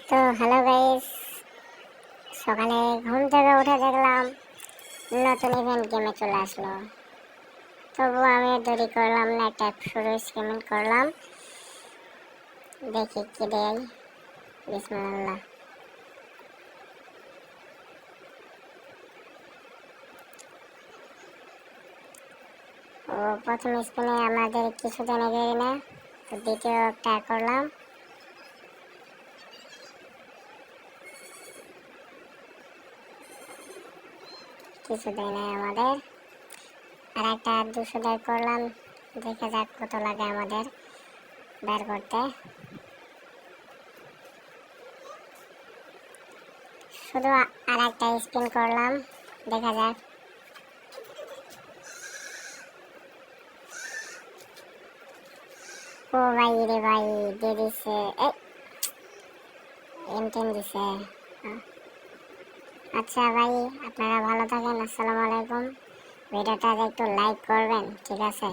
তো hello guys, সকালে ঘুম থেকে উঠে দেখলাম নতুন ইভেন্ট গেমে চলে আসলো। তবু আমি দেরি করলাম না, একটা শুরু স্ক্রিমিং করলাম। দেখি কি দেয়। বিসমিল্লাহ। ও প্রথম স্পিনে আমাদের কিছু দেনে দেয় না, তো দ্বিতীয় ট্রাই করলাম। কিছু দেয় নাই আমাদের। আর একটা 200 ট্রাই করলাম, দেখে যাক কত লাগে আমাদের বের করতে। শুধু আর একটা স্পিন করলাম, দেখা যাক। ও ভাই রে ভাই, দিয়ে দিছে M10 দিছে। আচ্ছা ভাই, আপনারা ভালো থাকেন। আসসালামু আলাইকুম। ভিডিওটা একটু লাইক করবেন, ঠিক আছে?